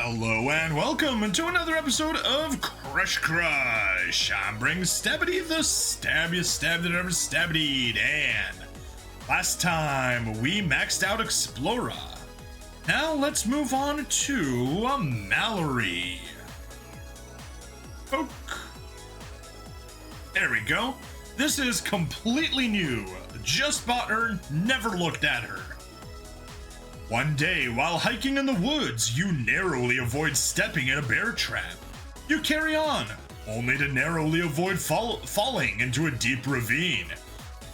Hello and welcome to another episode of Crush. I'm bringing Stabbity the stabbiest stab that ever stabbityed, and last time we maxed out Explorer. Now let's move on to Mallory. Poke. There we go. This is completely new. Just bought her, never looked at her. One day, while hiking in the woods, you narrowly avoid stepping in a bear trap. You carry on, only to narrowly avoid falling into a deep ravine.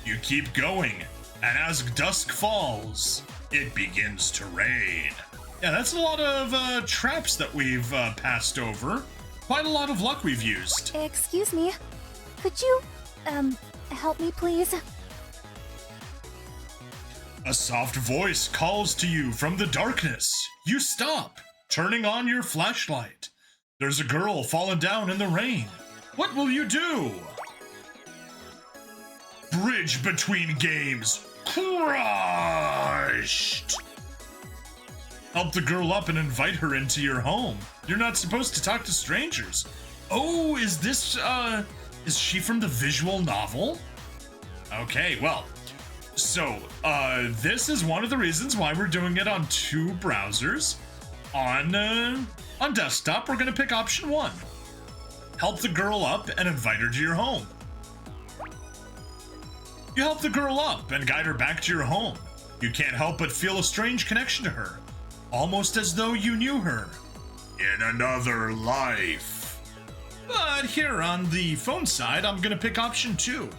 You keep going, and as dusk falls, it begins to rain. Yeah, that's a lot of traps that we've passed over. Quite a lot of luck we've used. Excuse me, could you, help me please? A soft voice calls to you from the darkness. You stop, turning on your flashlight. There's a girl fallen down in the rain. What will you do? Bridge between games crushed. Help the girl up and invite her into your home. You're not supposed to talk to strangers. Oh, is she from the visual novel? Okay, well. So, this is one of the reasons why we're doing it on two browsers. On desktop, we're gonna pick option 1. Help the girl up and invite her to your home. You help the girl up and guide her back to your home. You can't help but feel a strange connection to her, almost as though you knew her in another life. But here on the phone side, I'm gonna pick option 2.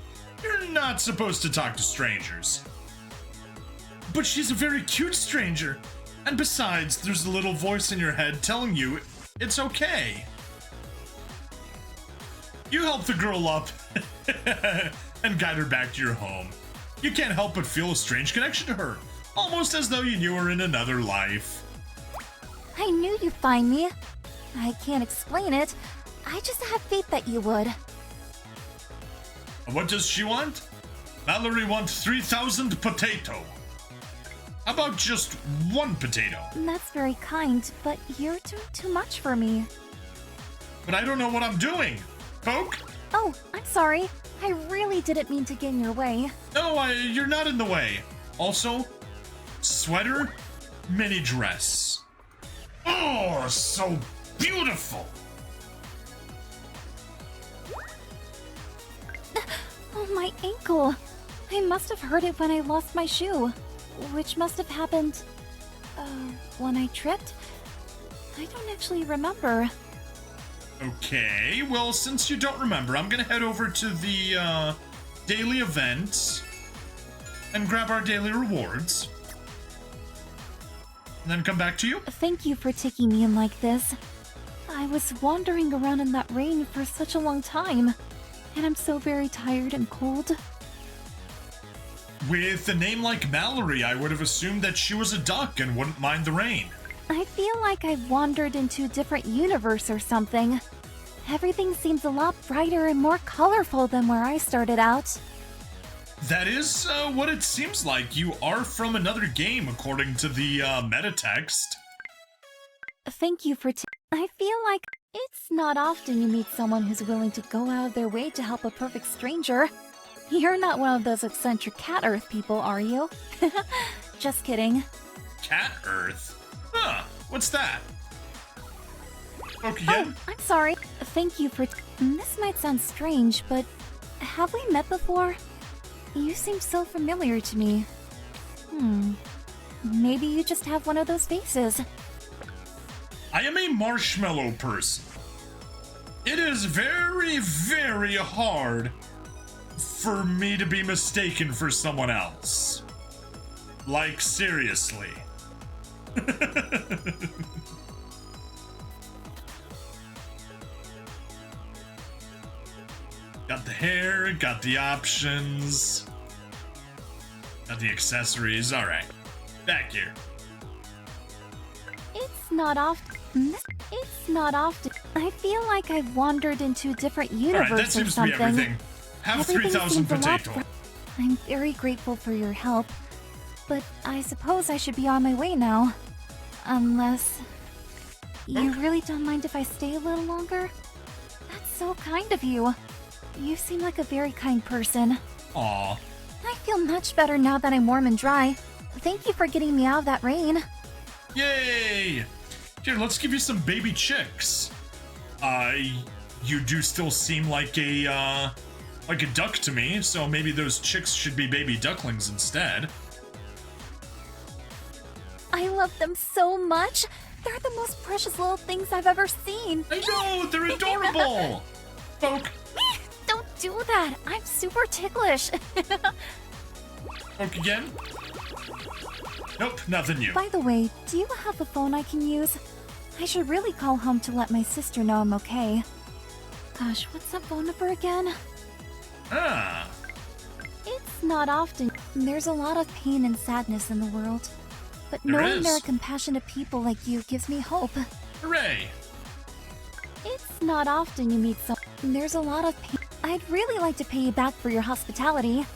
You're not supposed to talk to strangers. But she's a very cute stranger. And besides, there's a little voice in your head telling you it's okay. You help the girl up and guide her back to your home. You can't help but feel a strange connection to her, almost as though you knew her in another life. I knew you'd find me. I can't explain it. I just have faith that you would. What does she want? Mallory wants 3,000 potato. How about just 1 potato? That's very kind, but you're doing too much for me. But I don't know what I'm doing. Poke? Oh, I'm sorry. I really didn't mean to get in your way. No, you're not in the way. Also, sweater, mini dress. Oh, so beautiful. Oh, my ankle. I must have hurt it when I lost my shoe, which must have happened, when I tripped. I don't actually remember. Okay, well, since you don't remember, I'm gonna head over to the, daily events and grab our daily rewards. And then come back to you. Thank you for taking me in like this. I was wandering around in that rain for such a long time. And I'm so very tired and cold. With a name like Mallory, I would have assumed that she was a duck and wouldn't mind the rain. I feel like I've wandered into a different universe or something. Everything seems a lot brighter and more colorful than where I started out. That is what it seems like. You are from another game, according to the meta text. Thank you for I feel like it's not often you meet someone who's willing to go out of their way to help a perfect stranger. You're not one of those eccentric Cat Earth people, are you? Just kidding. Cat Earth? Huh, what's that? Okay. Oh, I'm sorry. Thank you for this might sound strange, but have we met before? You seem so familiar to me. Maybe you just have one of those faces. I am a marshmallow person. It is very, very hard for me to be mistaken for someone else. Like, seriously. Got the hair, got the options, got the accessories. All right, back here. It's not often. I feel like I've wandered into a different universe. All right, that seems to be everything. Have 3,000 potato. I'm very grateful for your help, but I suppose I should be on my way now. Unless You really don't mind if I stay a little longer? That's so kind of you. You seem like a very kind person. Aw. I feel much better now that I'm warm and dry. Thank you for getting me out of that rain. Yay! Here, let's give you some baby chicks. You do still seem like a duck to me, so maybe those chicks should be baby ducklings instead. I love them so much. They're the most precious little things I've ever seen. I know, they're adorable! Poke. Don't do that. I'm super ticklish. Poke again? Nope, nothing new. By the way, do you have a phone I can use? I should really call home to let my sister know I'm okay. Gosh, what's that phone number again? Ah. It's not often. There's a lot of pain and sadness in the world. But knowing there are compassionate people like you gives me hope. Hooray! It's not often you meet someone. There's a lot of pain. I'd really like to pay you back for your hospitality.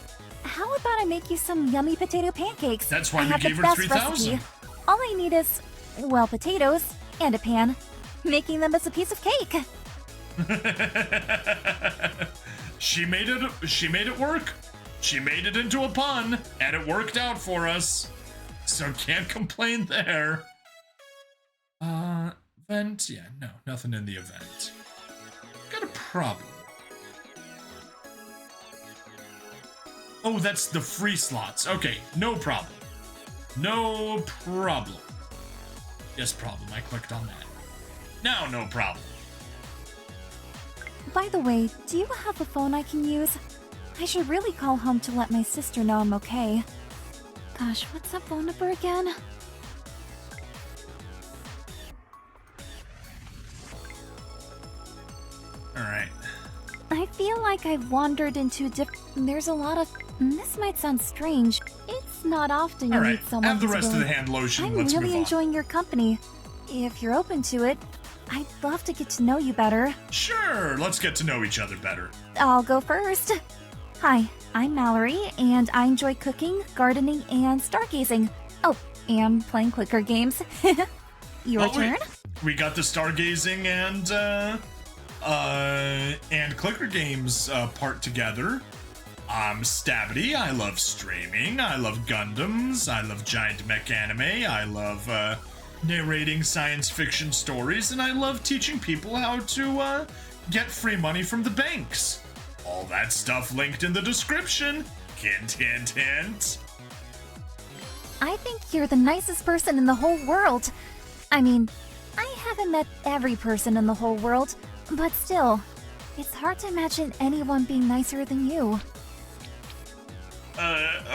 How about I make you some yummy potato pancakes? That's why I we have gave the her best 3,000. recipe. All I need is, well, potatoes and a pan. Making them as a piece of cake. She made it work. She made it into a pun, and it worked out for us. So can't complain there. Event? Yeah, no, nothing in the event. Got a problem. Oh, that's the free slots. Okay, no problem. No problem. Yes, problem. I clicked on that. Now, no problem. By the way, do you have a phone I can use? I should really call home to let my sister know I'm okay. Gosh, what's that phone number again? Alright. I feel like I've wandered into There's a lot of... This might sound strange. It's not often you Alright, meet someone have the who's rest of willing... the hand lotion. I'm Let's really move on. enjoying your company. If you're open to it, I'd love to get to know you better. Sure, let's get to know each other better. I'll go first. Hi, I'm Mallory, and I enjoy cooking, gardening, and stargazing. Oh, and playing clicker games. Your turn? We got the stargazing and clicker games part together. I'm Stabity. I love streaming. I love Gundams. I love giant mech anime. I love narrating science fiction stories, and I love teaching people how to get free money from the banks. All that stuff linked in the description. Hint, hint, hint. I think you're the nicest person in the whole world. I mean, I haven't met every person in the whole world, but still, it's hard to imagine anyone being nicer than you.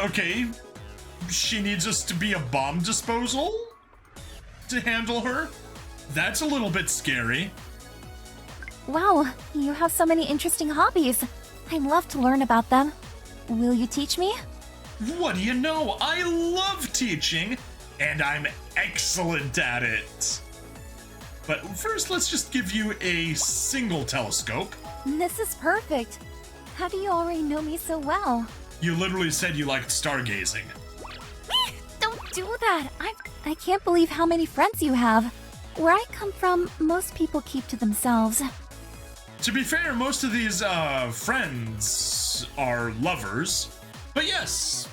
Okay. She needs us to be a bomb disposal to handle her? That's a little bit scary. Wow, you have so many interesting hobbies. I'd love to learn about them. Will you teach me? What do you know? I love teaching, and I'm excellent at it. But first, let's just give you a single telescope. This is perfect. How do you already know me so well? You literally said you liked stargazing. Don't do that. I can't believe how many friends you have. Where I come from, most people keep to themselves. To be fair, most of these friends are lovers. But yes.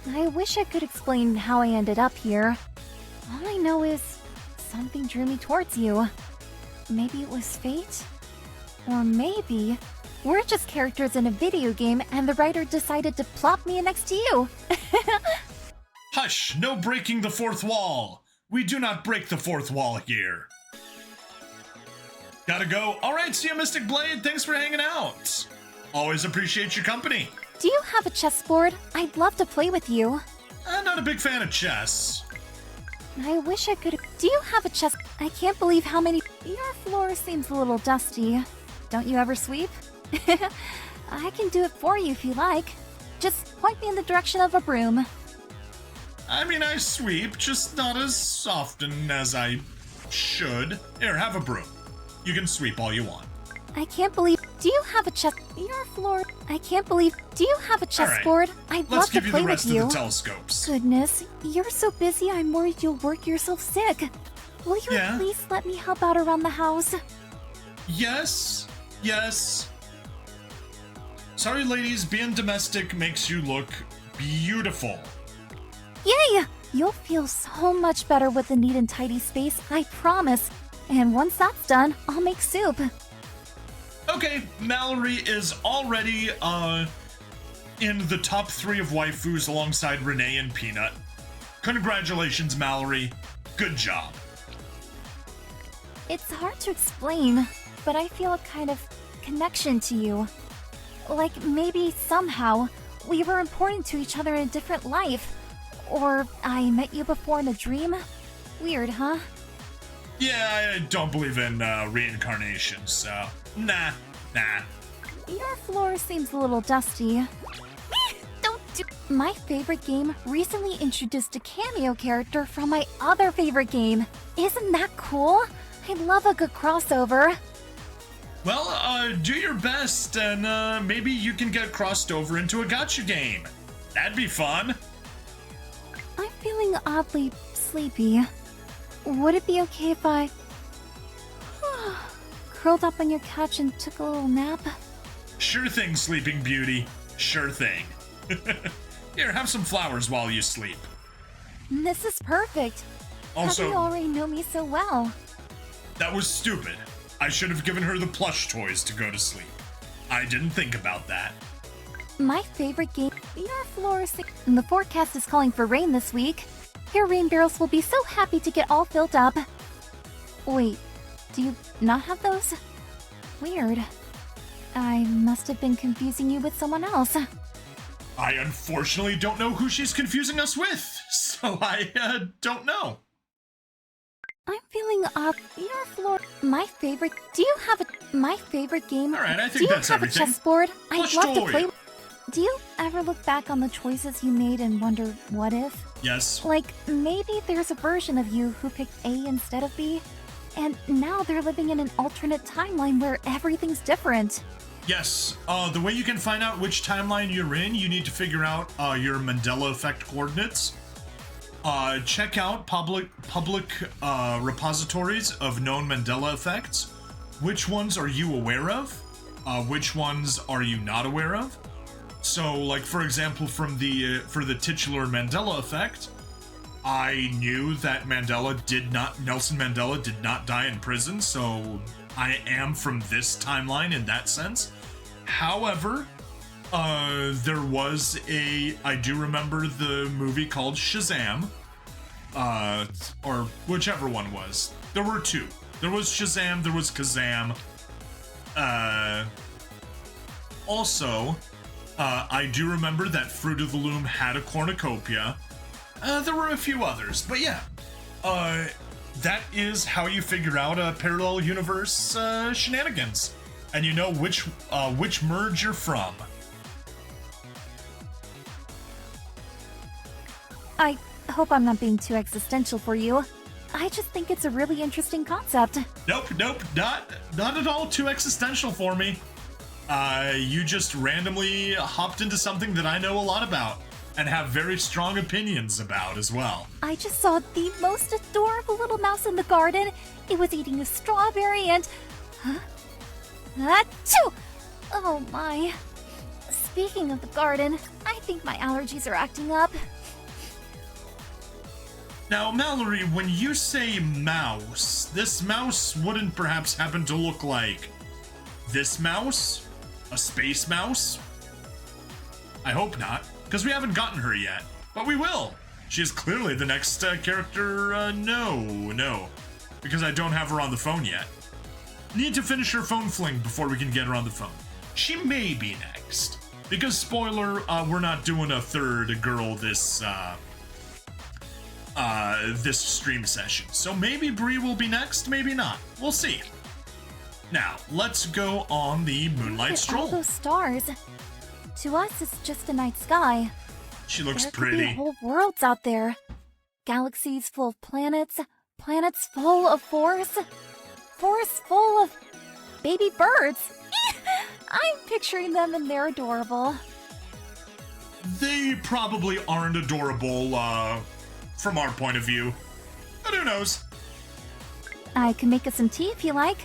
I wish I could explain how I ended up here. All I know is something drew me towards you. Maybe it was fate? Or maybe we're just characters in a video game and the writer decided to plop me next to you. Hush, no breaking the fourth wall. We do not break the fourth wall here. Gotta go. All right, see you, Mystic Blade. Thanks for hanging out. Always appreciate your company. Do you have a chessboard? I'd love to play with you. I'm not a big fan of chess. I wish I could. Do you have a chess? I can't believe how many. Your floor seems a little dusty. Don't you ever sweep? I can do it for you if you like. Just point me in the direction of a broom. I mean, I sweep, just not as often as I should. Here, have a broom. You can sweep all you want. I can't believe Do you have a chess? Your floor. I can't believe. Do you have a chessboard? I'd love to play with you. Let's give you the rest of the telescopes. Goodness, you're so busy. I'm worried you'll work yourself sick. Will you please let me help out around the house? Yes. Yes. Sorry, ladies. Being domestic makes you look beautiful. Yay! You'll feel so much better with a neat and tidy space, I promise. And once that's done, I'll make soup. Okay, Mallory is already in the top 3 of waifus alongside Renee and Peanut. Congratulations, Mallory. Good job. It's hard to explain, but I feel a kind of connection to you. Like maybe somehow we were important to each other in a different life. Or I met you before in a dream. Weird, huh? Yeah, I don't believe in reincarnation, so nah. Your floor seems a little dusty. My favorite game recently introduced a cameo character from my other favorite game. Isn't that cool? I love a good crossover. Well, do your best, and maybe you can get crossed over into a gacha game. That'd be fun. I'm feeling oddly sleepy. Would it be okay if I curled up on your couch and took a little nap? Sure thing, Sleeping Beauty. Sure thing. Here, have some flowers while you sleep. This is perfect. Also, how do you already know me so well? That was stupid. I should have given her the plush toys to go to sleep. I didn't think about that. My favorite game. Your floor. The forecast is calling for rain this week. Your rain barrels will be so happy to get all filled up. Wait, do you not have those? Weird. I must have been confusing you with someone else. I unfortunately don't know who she's confusing us with, so I don't know. I'm feeling up. Your floor. My favorite. Do you have a my favorite game? All right, I think that's everything. Do you have a chessboard? I'd love to play. Toy. Do you ever look back on the choices you made and wonder what if? Yes. Like maybe there's a version of you who picked A instead of B, and now they're living in an alternate timeline where everything's different. Yes. The way you can find out which timeline you're in, you need to figure out your Mandela effect coordinates. Check out public repositories of known Mandela effects. Which ones are you aware of? Which ones are you not aware of? So, like for example, for the titular Mandela effect, I knew that Nelson Mandela did not die in prison, so I am from this timeline in that sense. However, there was I do remember the movie called Shazam, or whichever one was. There were 2. There was Shazam, there was Kazam. Also, I do remember that Fruit of the Loom had a cornucopia. There were a few others, but yeah. That is how you figure out a parallel universe shenanigans. And you know which merge you're from. I hope I'm not being too existential for you. I just think it's a really interesting concept. Nope, not at all too existential for me. You just randomly hopped into something that I know a lot about and have very strong opinions about as well. I just saw the most adorable little mouse in the garden. It was eating a strawberry and... Achoo! Oh my. Speaking of the garden, I think my allergies are acting up. Now, Mallory, when you say mouse, this mouse wouldn't perhaps happen to look like this mouse? A space mouse? I hope not, because we haven't gotten her yet, but we will. She is clearly the next character. No, because I don't have her on the phone yet. Need to finish her phone fling before we can get her on the phone. She may be next, because spoiler, we're not doing a third girl this stream session. So maybe Bree will be next, maybe not. We'll see. Now, let's go on the moonlight stroll. All those stars. To us, it's just a night sky. She looks there pretty. Could be whole worlds out there. Galaxies full of planets, planets full of forests, forests full of baby birds. I'm picturing them and they're adorable. They probably aren't adorable, from our point of view. But who knows? I can make us some tea if you like.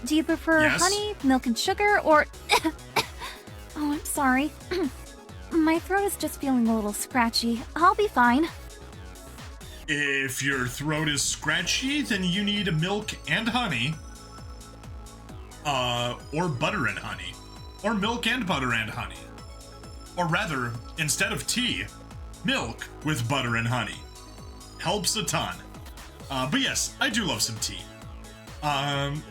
Do you prefer Yes. honey, milk and sugar, or... Oh, I'm sorry. My throat is just feeling a little scratchy. I'll be fine. If your throat is scratchy, then you need milk and honey. Or butter and honey. Or milk and butter and honey. Or rather, instead of tea, milk with butter and honey. Helps a ton. But yes, I do love some tea.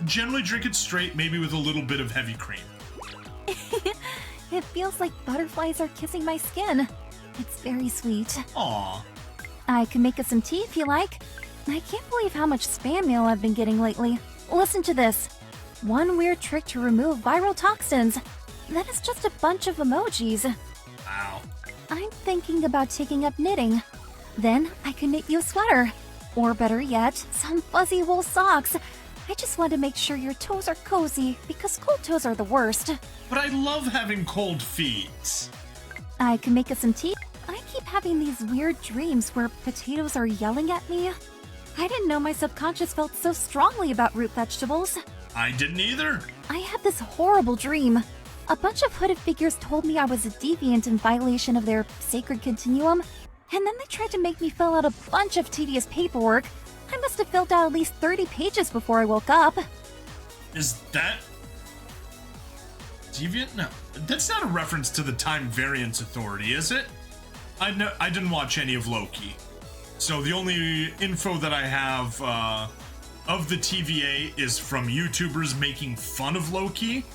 Generally drink it straight, maybe with a little bit of heavy cream. It feels like butterflies are kissing my skin. It's very sweet. Aw. I can make us some tea if you like. I can't believe how much spam mail I've been getting lately. Listen to this. One weird trick to remove viral toxins. That is just a bunch of emojis. Wow. I'm thinking about taking up knitting. Then I can knit you a sweater. Or better yet, some fuzzy wool socks. I just want to make sure your toes are cozy, because cold toes are the worst. But I love having cold feet. I can make us some tea. I keep having these weird dreams where potatoes are yelling at me. I didn't know my subconscious felt so strongly about root vegetables. I didn't either. I had this horrible dream. A bunch of hooded figures told me I was a deviant in violation of their sacred continuum, and then they tried to make me fill out a bunch of tedious paperwork. I must have filled out at least 30 pages before I woke up. Is that deviant? No, that's not a reference to the Time Variance Authority, is it? I didn't watch any of Loki, so the only info that I have of the TVA is from YouTubers making fun of Loki,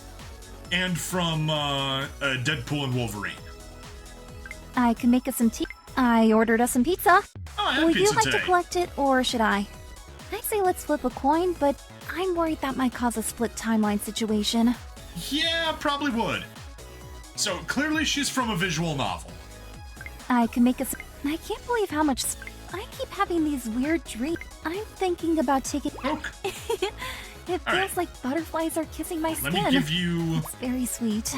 and from Deadpool and Wolverine. I can make us some tea. I ordered us some pizza. Oh, I had Would you pizza like today. to collect it, or should I? I say let's flip a coin, but I'm worried that might cause a split timeline situation. Yeah, probably would. So clearly she's from a visual novel. I can make us. I can't believe how much. I keep having these weird dreams. I'm thinking about taking. Oak. It feels right. like butterflies are kissing my Let skin. me give you It's very sweet.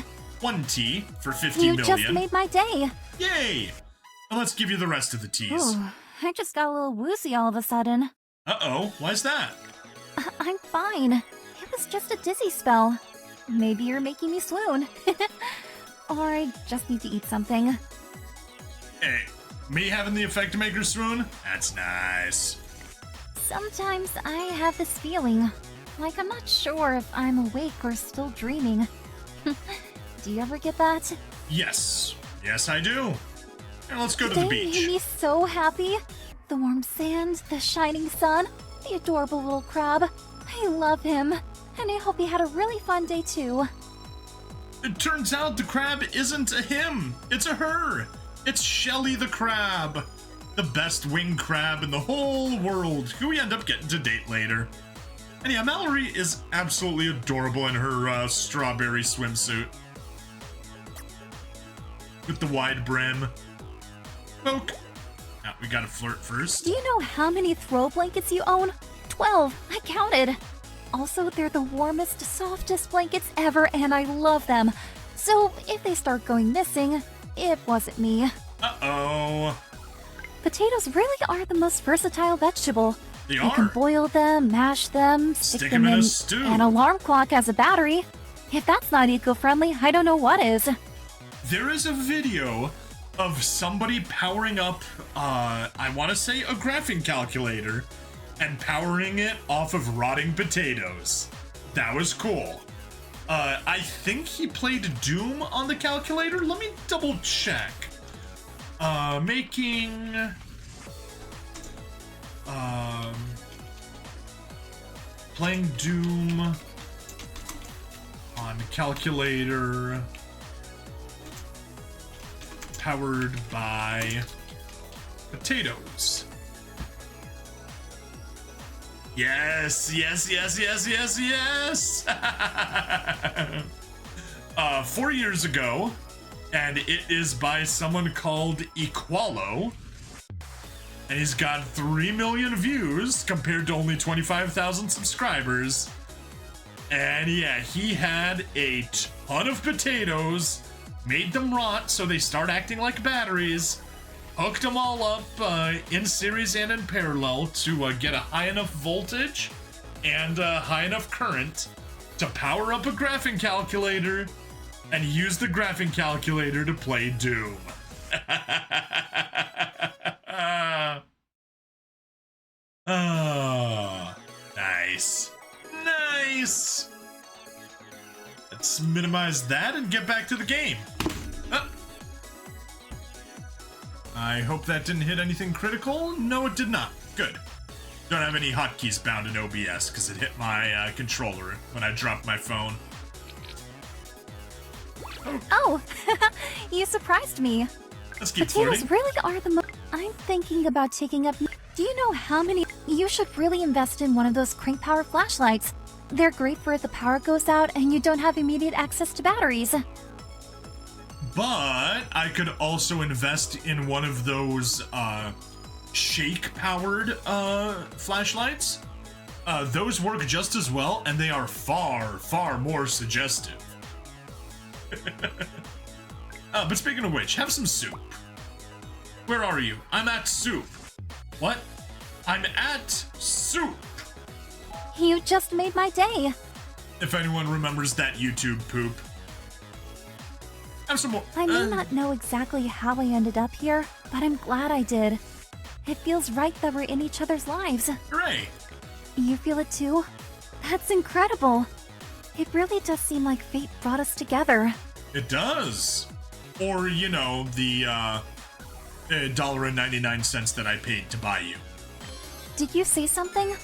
1 tea for 50 You million. just made my day. Yay! And let's give you the rest of the teas. Ooh, I just got a little woozy all of a sudden. Uh-oh, why's that? I'm fine. It was just a dizzy spell. Maybe you're making me swoon. Or I just need to eat something. Hey, me having the effect maker swoon? That's nice. Sometimes I have this feeling, like I'm not sure if I'm awake or still dreaming. Do you ever get that? Yes. Yes, I do. Now let's go to the Today made beach. me so happy. The warm sand, the shining sun, the adorable little crab. I love him, and I hope he had a really fun day too. It turns out the crab isn't a him. It's a her. It's Shelly the crab. The best winged crab in the whole world, who we end up getting to date later. And yeah, Mallory is absolutely adorable in her strawberry swimsuit. With the wide brim. Poke. Now, we gotta flirt first. Do you know how many throw blankets you own? 12. I counted. Also, they're the warmest, softest blankets ever, and I love them. So, if they start going missing, it wasn't me. Uh-oh. Potatoes really are the most versatile vegetable. They You can are. boil them, mash them, stick them in a in stew. an alarm clock as a battery. If that's not eco-friendly, I don't know what is. There is a video of somebody powering up, I want to say a graphing calculator, and powering it off of rotting potatoes. That was cool. I think he played Doom on the calculator. Let me double check. Making... Playing Doom on calculator... powered by potatoes. Yes, yes, yes, yes, yes, yes. 4 years ago, and it is by someone called Equalo, and he's got 3 million views compared to only 25,000 subscribers. And yeah, he had a ton of potatoes, made them rot so they start acting like batteries, hooked them all up in series and in parallel to get a high enough voltage and high enough current to power up a graphing calculator and use the graphing calculator to play Doom. Oh, nice. Nice. Let's minimize that and get back to the game. I hope that didn't hit anything critical. No, it did not. Good. Don't have any hotkeys bound in OBS because it hit my controller when I dropped my phone. Oh, you surprised me. Let's keep Potatoes flirting. really are the most. I'm thinking about taking up. Do you know how many? You should really invest in one of those crank power flashlights. They're great for if the power goes out and you don't have immediate access to batteries. But I could also invest in one of those shake-powered flashlights. Those work just as well, and they are far, far more suggestive. But speaking of which, have some soup. Where are you? I'm at soup. What? I'm at soup. You just made my day. If anyone remembers that YouTube poop. Have some more. I may not know exactly how I ended up here, but I'm glad I did. It feels right that we're in each other's lives. Hooray. You feel it too? That's incredible. It really does seem like fate brought us together. It does. Or, you know, the $1.99 that I paid to buy you. Did you say something?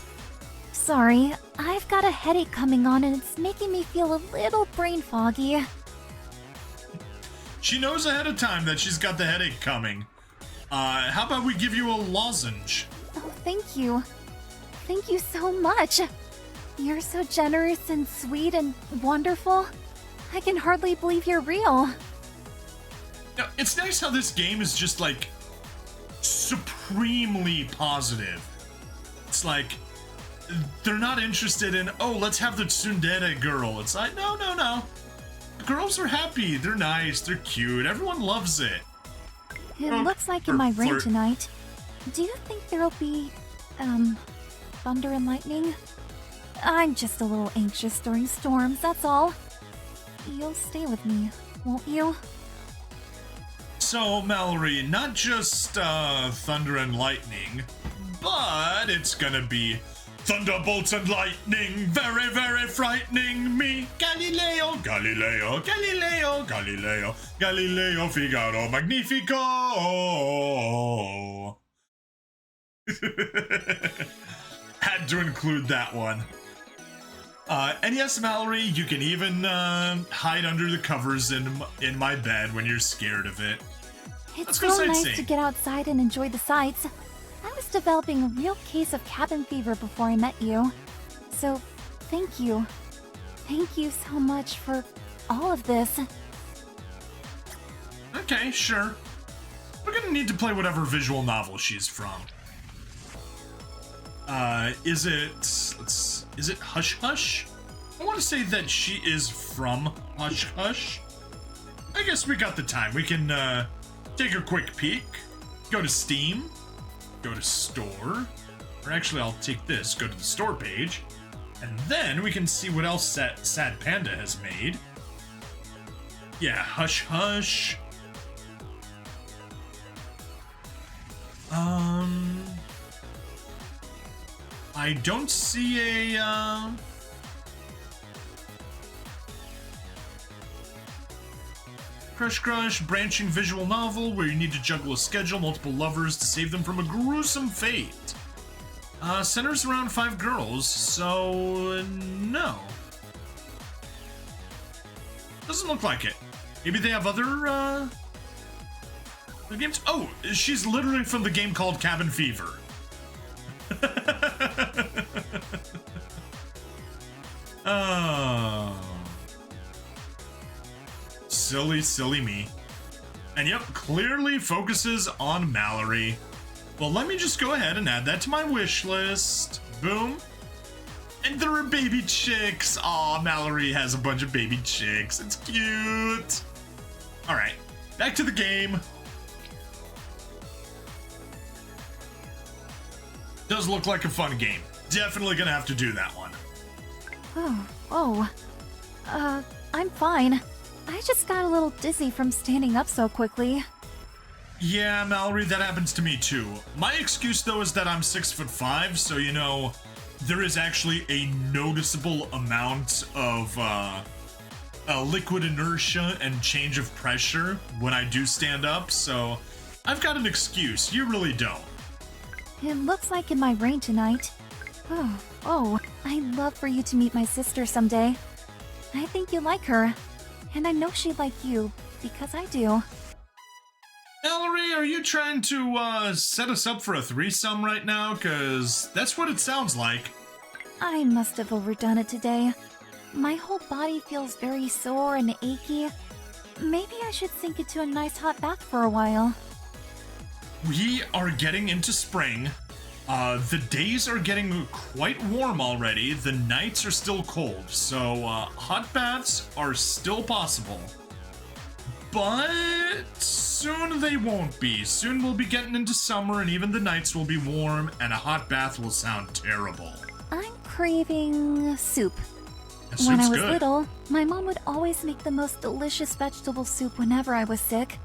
Sorry, I've got a headache coming on and it's making me feel a little brain foggy. She knows ahead of time that she's got the headache coming. How about we give you a lozenge? Oh, thank you. Thank you so much. You're so generous and sweet and wonderful. I can hardly believe you're real. Now, it's nice how this game is just like supremely positive. It's like they're not interested in, oh, let's have the tsundere girl. It's like, no, no, no. The girls are happy. They're nice. They're cute. Everyone loves it. It looks like in my rain tonight. Do you think there'll be, thunder and lightning? I'm just a little anxious during storms, that's all. You'll stay with me, won't you? So, Mallory, not just thunder and lightning, but it's gonna be thunderbolts and lightning, very, very frightening me. Galileo, Galileo, Galileo, Galileo, Galileo Figaro Magnifico. Had to include that one. And yes, Mallory, you can even hide under the covers in my bed when you're scared of it. It's so nice to get outside and enjoy the sights. I was developing a real case of cabin fever before I met you. So, thank you. Thank you so much for all of this. Okay, sure. We're gonna need to play whatever visual novel she's from. Is it Hush Hush? I want to say that she is from Hush Hush. I guess we got the time. We can take a quick peek. Go to Steam. Go to Store. Or actually, I'll take this. Go to the Store page. And then we can see what else Sad Panda has made. Yeah, Hush Hush. I don't see a, Crush, branching visual novel where you need to juggle a schedule, multiple lovers to save them from a gruesome fate. Centers around 5 girls, so no. Doesn't look like it. Maybe they have other games? Oh, she's literally from the game called Cabin Fever. Oh. Silly me. And yep, clearly focuses on Mallory. Well, let me just go ahead and add that to my wish list. Boom. And there are baby chicks. Aw, Mallory has a bunch of baby chicks. It's cute. All right, back to the game. Does look like a fun game. Definitely gonna have to do that one. I'm fine. I just got a little dizzy from standing up so quickly. Yeah, Mallory, that happens to me too. My excuse though is that I'm 6'5", so you know, there is actually a noticeable amount of liquid inertia and change of pressure when I do stand up, so I've got an excuse. You really don't. It looks like it might rain tonight. I'd love for you to meet my sister someday. I think you like her, and I know she'd like you, because I do. Mallory, are you trying to set us up for a threesome right now? Because that's what it sounds like. I must have overdone it today. My whole body feels very sore and achy. Maybe I should sink into a nice hot bath for a while. We are getting into spring. The days are getting quite warm already. The nights are still cold, so hot baths are still possible. But soon they won't be. Soon we'll be getting into summer and even the nights will be warm and a hot bath will sound terrible. I'm craving soup. That When I soup's was good. little, my mom would always make the most delicious vegetable soup whenever I was sick.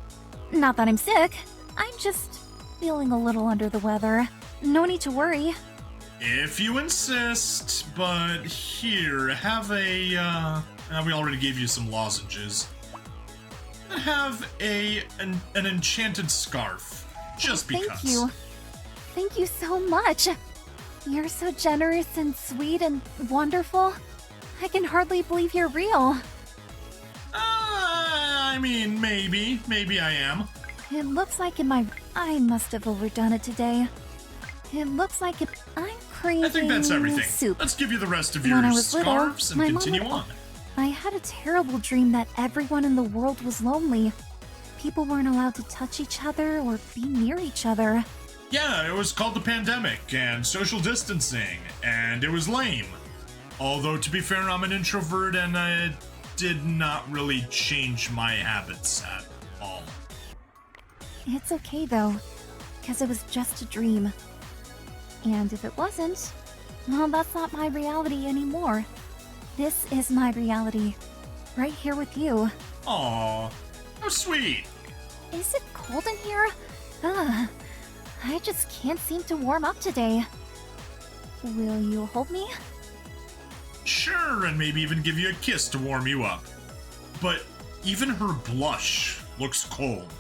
Not that I'm sick, I'm just feeling a little under the weather. No need to worry. If you insist, but here, have a, we already gave you some lozenges. Have an enchanted scarf, just because. Thank you. Thank you so much. You're so generous and sweet and wonderful. I can hardly believe you're real. I mean, maybe I am. It looks like I must have overdone it today. It looks like I'm craving I think that's everything. soup. Let's give you the rest of When your I was little, scarves and my mom continue would- on. I had a terrible dream that everyone in the world was lonely. People weren't allowed to touch each other or be near each other. Yeah, it was called the pandemic and social distancing, and it was lame. Although, to be fair, I'm an introvert and I did not really change my habits at all. It's okay though, because it was just a dream. And if it wasn't, well, that's not my reality anymore. This is my reality, right here with you. Aw, how sweet. Is it cold in here? Ugh, I just can't seem to warm up today. Will you hold me? Sure, and maybe even give you a kiss to warm you up. But even her blush looks cold.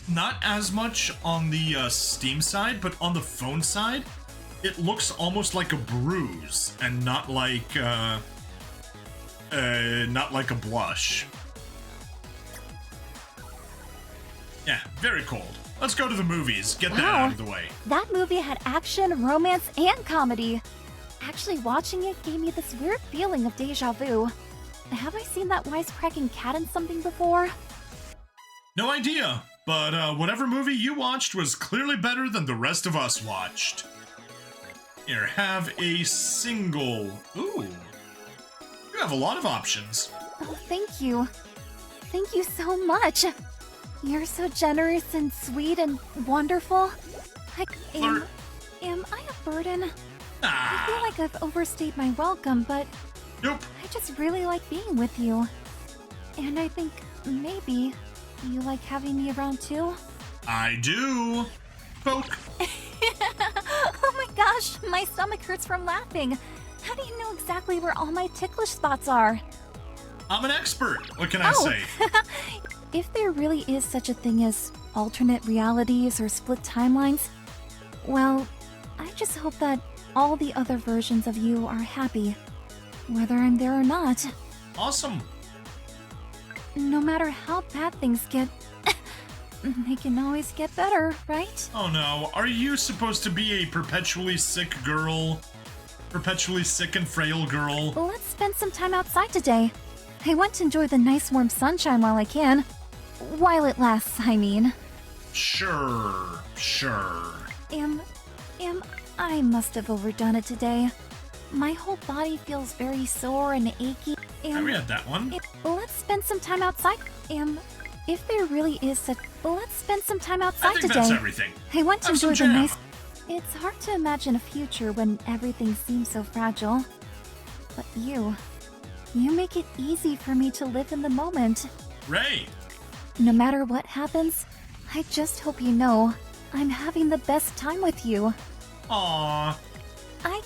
Not as much on the Steam side, but on the phone side, it looks almost like a bruise and not like a blush. Yeah, very cold. Let's go to the movies. Get that Wow. out of the way. That movie had action, romance, and comedy. Actually, watching it gave me this weird feeling of deja vu. Have I seen that wisecracking cat in something before? No idea, but whatever movie you watched was clearly better than the rest of us watched. Here, have a single. Ooh. You have a lot of options. Oh, thank you. Thank you so much. You're so generous and sweet and wonderful. Flirt. Am I a burden? I Ah, feel like I've overstayed my welcome, but nope. I just really like being with you. And I think maybe you like having me around too? I do. Poke. Oh my gosh, my stomach hurts from laughing. How do you know exactly where all my ticklish spots are? I'm an expert. What can I Oh. say? If there really is such a thing as alternate realities or split timelines, well, I just hope that all the other versions of you are happy, whether I'm there or not. Awesome. No matter how bad things get, they can always get better, right? Oh no, are you supposed to be a perpetually sick girl? Perpetually sick and frail girl? Let's spend some time outside today. I want to enjoy the nice warm sunshine while I can. While it lasts, I mean. Sure. I must have overdone it today. My whole body feels very sore and achy. Yeah, we had that one. Let's spend some time outside. If there really is such... Let's spend some time outside I think today. that's everything. I want to Have enjoy some the jam. nice... It's hard to imagine a future when everything seems so fragile. But you make it easy for me to live in the moment. Right. No matter what happens, I just hope you know I'm having the best time with you. Aww. I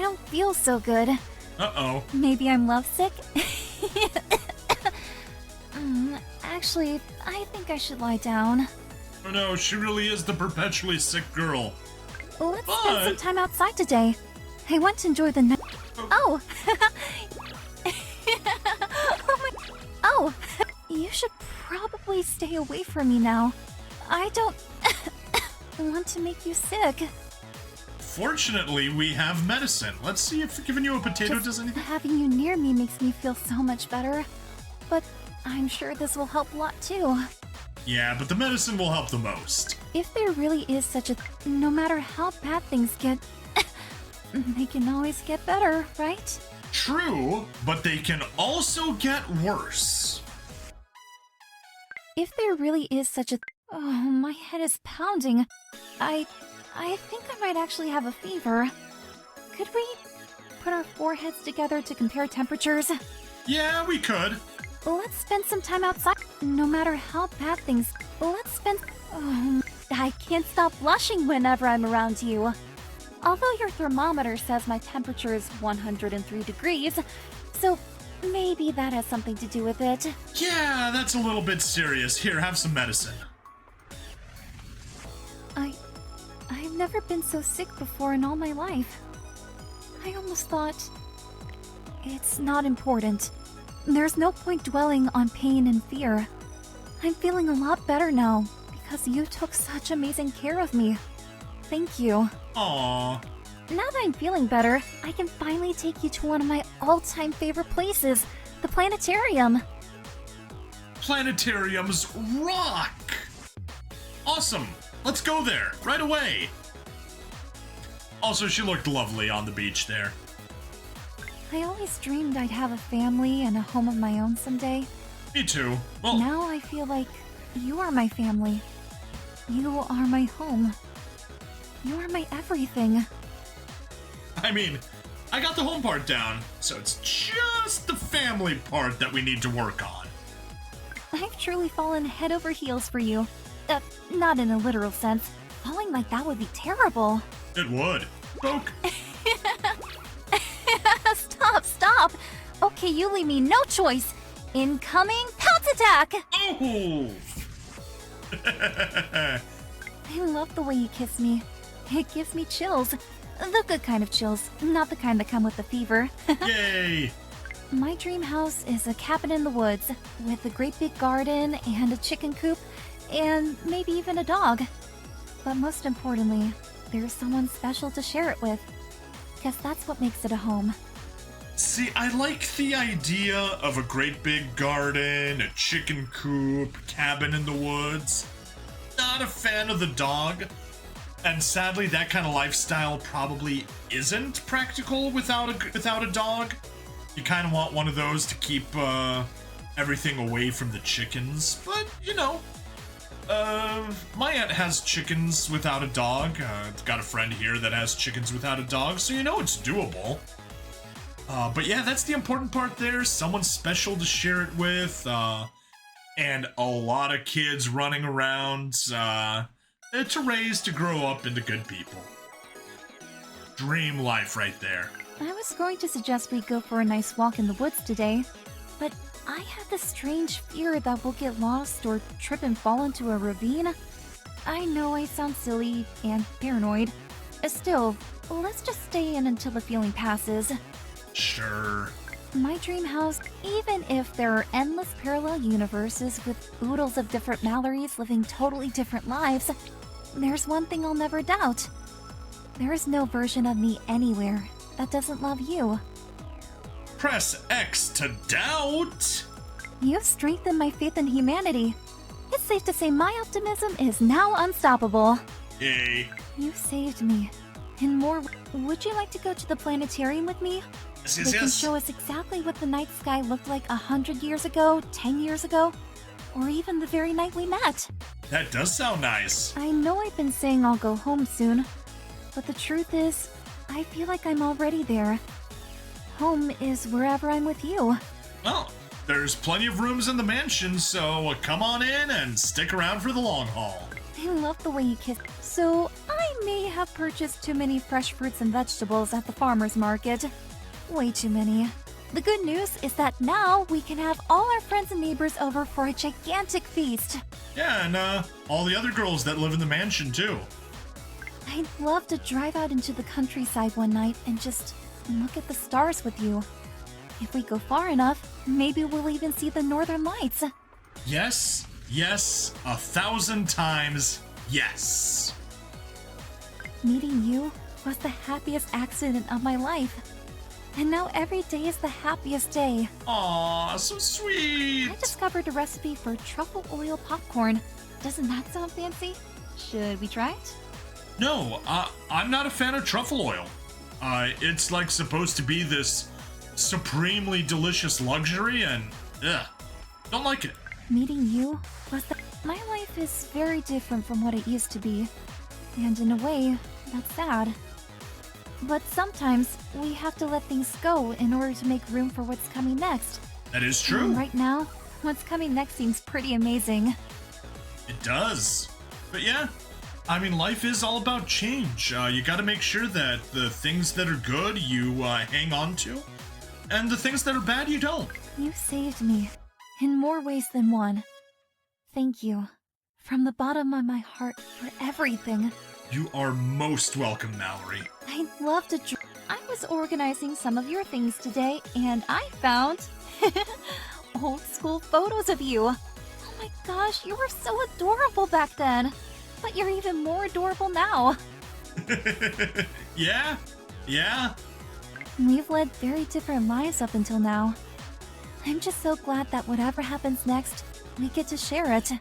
don't feel so good. Uh-oh. Maybe I'm lovesick? Actually, I think I should lie down. Oh no, she really is the perpetually sick girl. Let's spend some time outside today. I want to enjoy the night. Oh! Oh! You should probably stay away from me now. I don't want to make you sick. Fortunately, we have medicine. Let's see if giving you a potato Just does anything. having you near me makes me feel so much better. But I'm sure this will help a lot too. Yeah, but the medicine will help the most. If there really is such a... No matter how bad things get, they can always get better, right? True, but they can also get worse. If there really is such a... Oh, my head is pounding. I think I might actually have a fever. Could we put our foreheads together to compare temperatures? Yeah, we could. Let's spend some time outside. No matter how bad things... Let's spend... Oh, I can't stop blushing whenever I'm around you. Although your thermometer says my temperature is 103 degrees, so maybe that has something to do with it. Yeah, that's a little bit serious. Here, have some medicine. I've never been so sick before in all my life. I almost thought... It's not important. There's no point dwelling on pain and fear. I'm feeling a lot better now, because you took such amazing care of me. Thank you. Aww. Now that I'm feeling better, I can finally take you to one of my all-time favorite places, the planetarium. Planetariums rock! Awesome! Let's go there, right away! Also, she looked lovely on the beach there. I always dreamed I'd have a family and a home of my own someday. Me too. Well, Now I feel like you are my family. You are my home. You are my everything. I mean, I got the home part down, so it's just the family part that we need to work on. I've truly fallen head over heels for you. Not in a literal sense. Falling like that would be terrible. It would. Poke. Stop! Okay, you leave me no choice. Incoming pounce attack! Oh! I love the way you kiss me. It gives me chills. The good kind of chills, not the kind that come with the fever. Yay! My dream house is a cabin in the woods, with a great big garden and a chicken coop, and maybe even a dog. But most importantly, there's someone special to share it with. Guess that's what makes it a home. See, I like the idea of a great big garden, a chicken coop, cabin in the woods. Not a fan of the dog. And sadly, that kind of lifestyle probably isn't practical without a dog. You kind of want one of those to keep everything away from the chickens. But, you know, my aunt has chickens without a dog. Got a friend here that has chickens without a dog, so you know it's doable. But yeah, that's the important part there. Someone special to share it with, and a lot of kids running around to raise to grow up into good people. Dream life right there. I was going to suggest we go for a nice walk in the woods today, but I have this strange fear that we'll get lost or trip and fall into a ravine. I know I sound silly and paranoid. Still, let's just stay in until the feeling passes. Sure. My dream house, even if there are endless parallel universes with oodles of different Mallorys living totally different lives, there's one thing I'll never doubt. There is no version of me anywhere that doesn't love you. Press X to doubt. You've strengthened my faith in humanity. It's safe to say my optimism is now unstoppable. Yay. You saved me. And more, would you like to go to the planetarium with me? Yes, They can show us exactly what the night sky looked like 100 years ago, 10 years ago, or even the very night we met. That does sound nice. I know I've been saying I'll go home soon, but the truth is, I feel like I'm already there. Home is wherever I'm with you. Well, there's plenty of rooms in the mansion, so come on in and stick around for the long haul. I love the way you kiss. So, I may have purchased too many fresh fruits and vegetables at the farmer's market. Way too many. The good news is that now we can have all our friends and neighbors over for a gigantic feast. Yeah, and all the other girls that live in the mansion, too. I'd love to drive out into the countryside one night and just look at the stars with you. If we go far enough, maybe we'll even see the northern lights. Yes, yes, 1,000 times yes. Meeting you was the happiest accident of my life. And now every day is the happiest day. Aw, so sweet. I discovered a recipe for truffle oil popcorn. Doesn't that sound fancy? Should we try it? No, I'm not a fan of truffle oil. It's like supposed to be this supremely delicious luxury, and don't like it. Meeting you was the... My life is very different from what it used to be. And in a way, that's sad. But sometimes we have to let things go in order to make room for what's coming next. That is true. And right now, what's coming next seems pretty amazing. It does. But yeah, I mean, life is all about change. You gotta make sure that the things that are good you hang on to, and the things that are bad you don't. You saved me in more ways than one. Thank you. From the bottom of my heart for everything. You are most welcome, Mallory. I'd love to I was organizing some of your things today, and I found old school photos of you. Oh my gosh, you were so adorable back then. But you're even more adorable now. Yeah? We've led very different lives up until now. I'm just so glad that whatever happens next, we get to share it.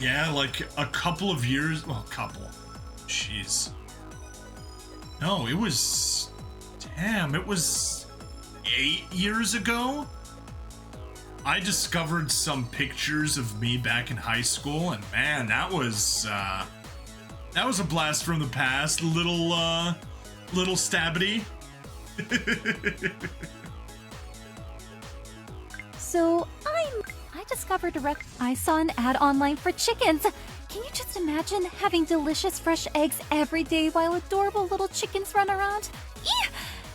Yeah, like a couple of years. Well, jeez. No, it was. Damn, it was 8 years ago? I discovered some pictures of me back in high school, and man, that was a blast from the past. Little stabbity. So, I discovered I saw an ad online for chickens. Can you just imagine having delicious fresh eggs every day while adorable little chickens run around? Eeh!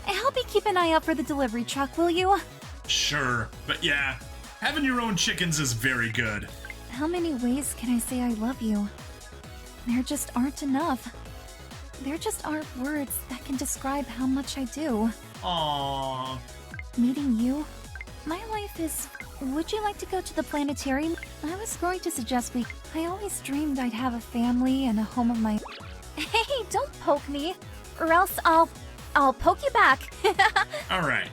Help me keep an eye out for the delivery truck, will you? Sure, but yeah, having your own chickens is very good. How many ways can I say I love you? There just aren't enough. There just aren't words that can describe how much I do. Aww. Meeting you? My life is... Would you like to go to the planetarium? I was going to suggest I always dreamed I'd have a family and a home of my... Hey, don't poke me, or else I'll poke you back. Alright,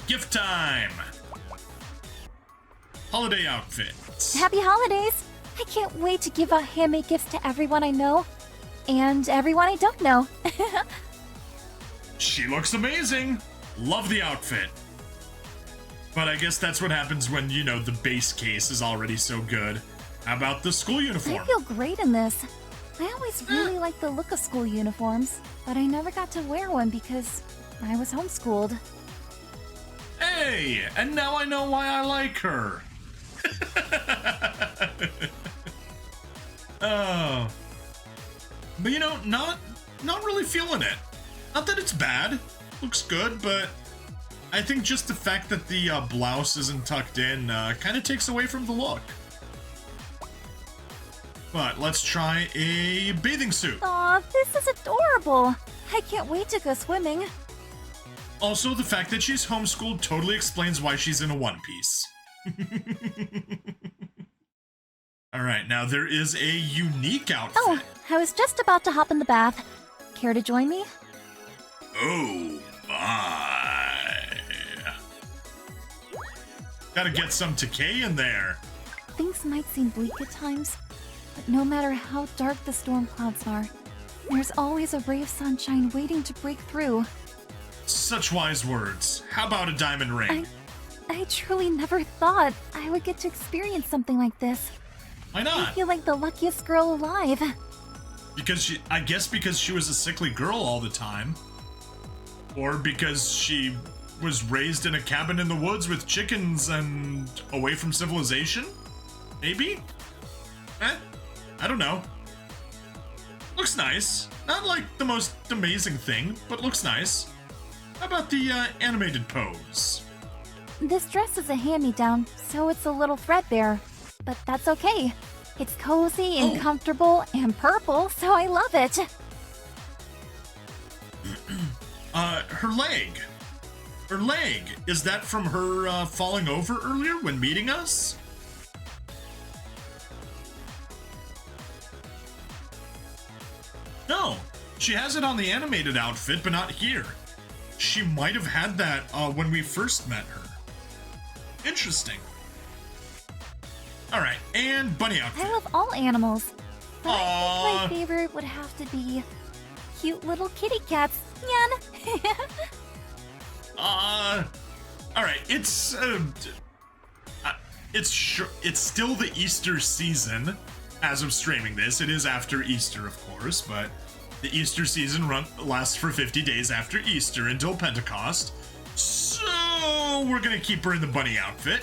gift time! Holiday outfits. Happy holidays! I can't wait to give out handmade gifts to everyone I know, and everyone I don't know. She looks amazing! Love the outfit. But I guess that's what happens when, you know, the base case is already so good. How about the school uniform? I feel great in this. I always really liked the look of school uniforms, but I never got to wear one because I was homeschooled. Hey! And now I know why I like her. Oh. But you know, not really feeling it. Not that it's bad. Looks good, but I think just the fact that the blouse isn't tucked in kind of takes away from the look. But let's try a bathing suit. Aw, this is adorable. I can't wait to go swimming. Also, the fact that she's homeschooled totally explains why she's in a one piece. Alright, now there is a unique outfit. Oh, I was just about to hop in the bath. Care to join me? Oh, my. Gotta get some decay in there. Things might seem bleak at times, but no matter how dark the storm clouds are, There's always a ray of sunshine waiting to break through. Such wise words. How about a diamond ring? I truly never thought I would get to experience something like this. Why not? I feel like the luckiest girl alive. I guess because she was a sickly girl all the time. Or because she was raised in a cabin in the woods with chickens and away from civilization? Maybe? I don't know. Looks nice. Not like the most amazing thing, but looks nice. How about the animated pose? This dress is a hand-me-down, so it's a little threadbare. But that's okay. It's cozy and comfortable and purple, so I love it. Her leg. Her leg. Is that from her falling over earlier when meeting us? No. She has it on the animated outfit, but not here. She might have had that when we first met her. Interesting. Alright, and bunny outfit. I love all animals. But I think Aww. my favorite would have to be cute little kitty cats. Yan. Alright, it's still the Easter season as of streaming this. It is after Easter, of course, but the Easter season lasts for 50 days after Easter until Pentecost. So we're gonna keep her in the bunny outfit.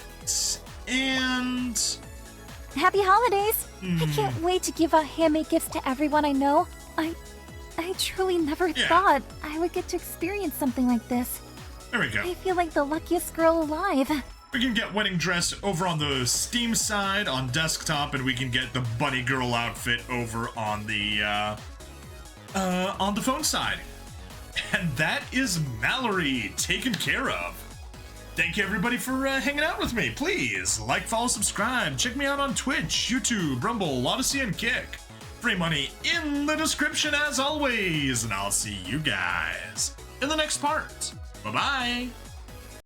And Happy holidays! I can't wait to give out handmade gifts to everyone I know. I truly never thought I would get to experience something like this. there we go. I feel like the luckiest girl alive. We can get wedding dress over on the Steam side on desktop, and we can get the bunny girl outfit over on the phone side. And that is Mallory taken care of. Thank you everybody for hanging out with me. Please like, follow, subscribe. Check me out on Twitch, YouTube, Rumble, Odyssey, and Kick. Free money in the description as always, and I'll see you guys in the next part. Bye-bye.